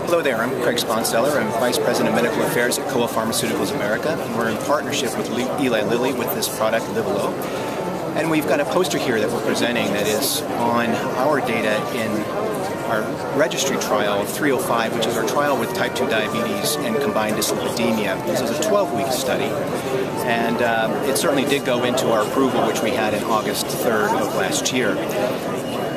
Hello there, I'm Craig Sponseller. I'm Vice President of Medical Affairs at Kowa Pharmaceuticals America. And we're in partnership with Eli Lilly with this product, Livelo. And we've got a poster here that we're presenting that is on our data in our registry trial 305, which is our trial with type 2 diabetes and combined dyslipidemia. This is a 12-week study, and it certainly did go into our approval, which we had in August 3rd of last year.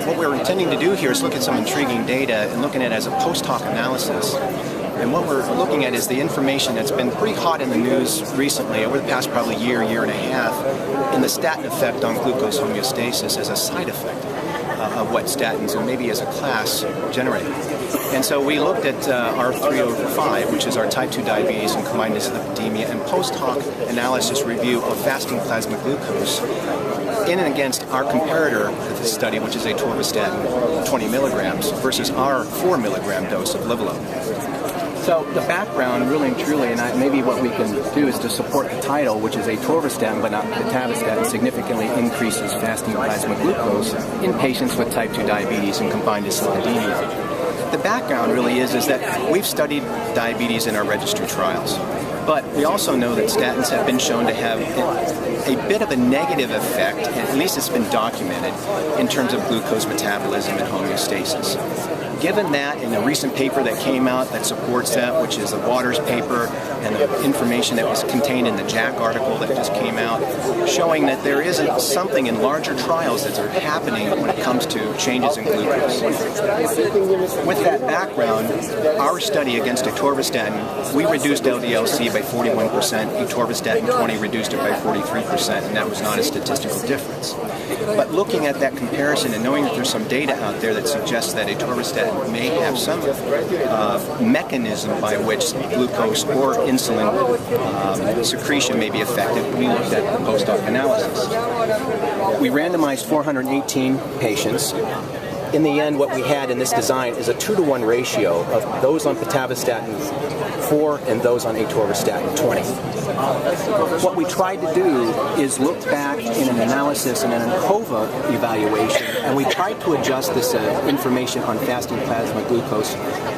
What we're intending to do here is look at some intriguing data and looking at it as a post-hoc analysis. And what we're looking at is the information that's been pretty hot in the news recently, over the past probably year and a half, in the statin effect on glucose homeostasis as a side effect of what statins and maybe as a class generate. And so we looked at our 305, which is our type 2 diabetes and combined dyslipidemia, and post-hoc analysis review of fasting plasma glucose in and against our comparator of this study, which is atorvastatin 20 milligrams versus our 4 milligram dose of Livelo. So the background, really and truly, and maybe what we can do is to support the title, which is atorvastatin but not pitavastatin, significantly increases fasting plasma glucose in patients with type 2 diabetes and combined dyslipidemia. The background really is that we've studied diabetes in our registry trials, but we also know that statins have been shown to have a bit of a negative effect, at least it's been documented, in terms of glucose metabolism and homeostasis. Given that, in the recent paper that came out that supports that, which is the Waters paper, and the information that was contained in the JACC article that just came out, showing that there is something in larger trials that are happening when it comes to changes in glucose. With that background, our study against atorvastatin, we reduced LDL-C by 41%, atorvastatin 20 reduced it by 43%, and that was not a statistical difference. But looking at that comparison and knowing that there's some data out there that suggests that atorvastatin may have some mechanism by which glucose or insulin secretion may be affected, we looked at the post-hoc analysis. We randomized 418 patients. In the end, what we had in this design is a 2-to-1 ratio of those on pitavastatin 4 and those on atorvastatin 20. What we tried to do is look back in an analysis and an ANCOVA evaluation, and we tried to adjust this information on fasting plasma glucose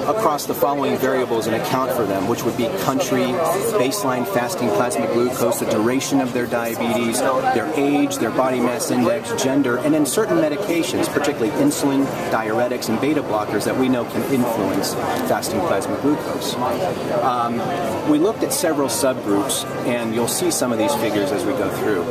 across the following variables and account for them, which would be country, baseline fasting plasma glucose, the duration of their diabetes, their age, their body mass index, gender, and then certain medications, particularly insulin, diuretics, and beta blockers that we know can influence fasting plasma glucose. We looked at several subgroups, and you'll see some of these figures as we go through.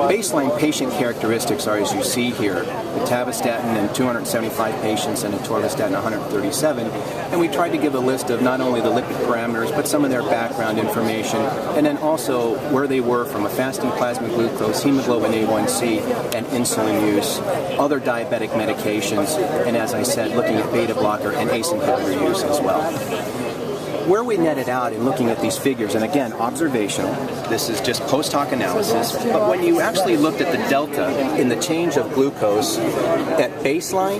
Baseline patient characteristics are as you see here: pitavastatin in 275 patients and atorvastatin 137. And we tried to give a list of not only the lipid parameters, but some of their background information, and then also where they were from a fasting plasma glucose, hemoglobin A1C, and insulin use, other diabetic medications, and as I said, looking at beta blocker and ACE inhibitor use as well. Where we netted out in looking at these figures, and again, observational, this is just post-hoc analysis, but when you actually looked at the delta in the change of glucose at baseline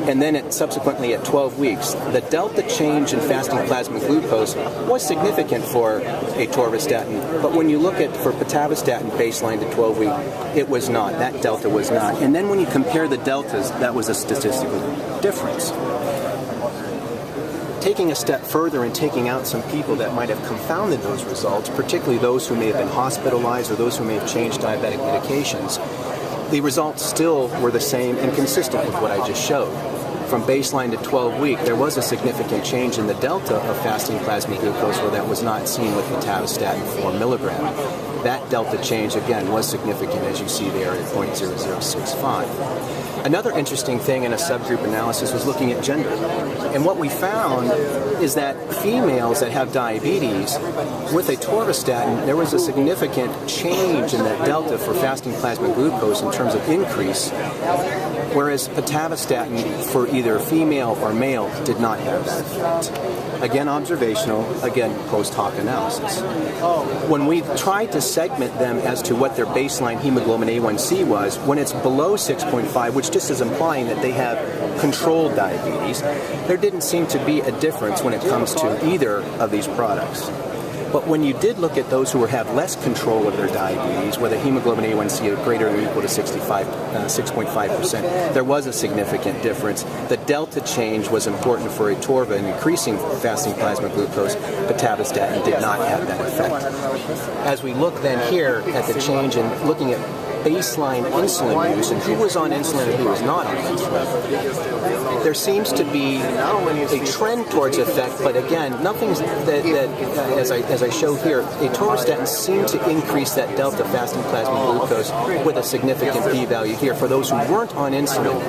and then subsequently at 12 weeks, the delta change in fasting plasma glucose was significant for atorvastatin, but when you look at for pitavastatin baseline to 12 week, it was not. That delta was not. And then when you compare the deltas, that was a statistical difference. Taking a step further and taking out some people that might have confounded those results, particularly those who may have been hospitalized or those who may have changed diabetic medications, the results still were the same and consistent with what I just showed. From baseline to 12 week, there was a significant change in the delta of fasting plasma glucose where that was not seen with pitavastatin 4 milligram. That delta change, again, was significant, as you see there, at 0.0065. Another interesting thing in a subgroup analysis was looking at gender. And what we found is that females that have diabetes, with atorvastatin, there was a significant change in that delta for fasting plasma glucose in terms of increase, whereas pitavastatin for either female or male did not have that effect. Again, observational, again, post-hoc analysis. When we tried to segment them as to what their baseline hemoglobin A1C was, when it's below 6.5, which just is implying that they have controlled diabetes, there didn't seem to be a difference when it comes to either of these products. But when you did look at those who had less control of their diabetes, with a hemoglobin A1C of greater than or equal to 6.5%, there was a significant difference. The delta change was important for atorva in increasing fasting plasma glucose. Pitavastatin did not have that effect. As we look then here at the change in looking at baseline insulin use and who was on insulin and who was not on insulin, there seems to be a trend towards effect, but again, nothing that as I show here, atorvastatin seemed to increase that delta fasting plasma glucose with a significant p-value here for those who weren't on insulin.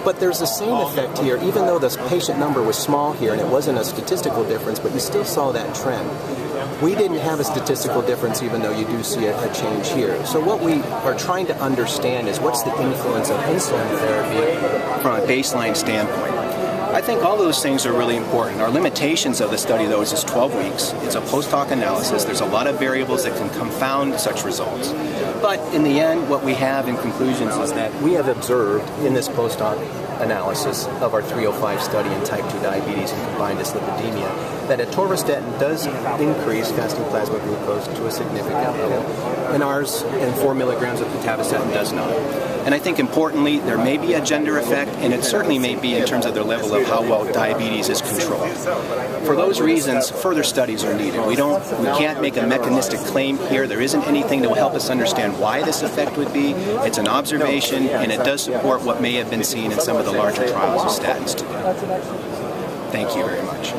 But there's the same effect here, even though the patient number was small here and it wasn't a statistical difference, but you still saw that trend. We didn't have a statistical difference, even though you do see a change here. So what we are trying to understand is what's the influence of insulin therapy from a baseline standpoint. I think all those things are really important. Our limitations of the study, though, is 12 weeks. It's a post-hoc analysis. There's a lot of variables that can confound such results. But in the end, what we have in conclusions is that we have observed in this post-hoc analysis of our 305 study in type 2 diabetes and combined dyslipidemia that atorvastatin does increase fasting plasma glucose to a significant level, and ours and 4 milligrams of pitavastatin does not. And I think importantly, there may be a gender effect, and it certainly may be in terms of their level of how well diabetes is controlled. For those reasons, further studies are needed. We can't make a mechanistic claim here. There isn't anything that will help us understand why this effect would be. It's an observation, and it does support what may have been seen in some of the larger trials of statins today. Thank you very much.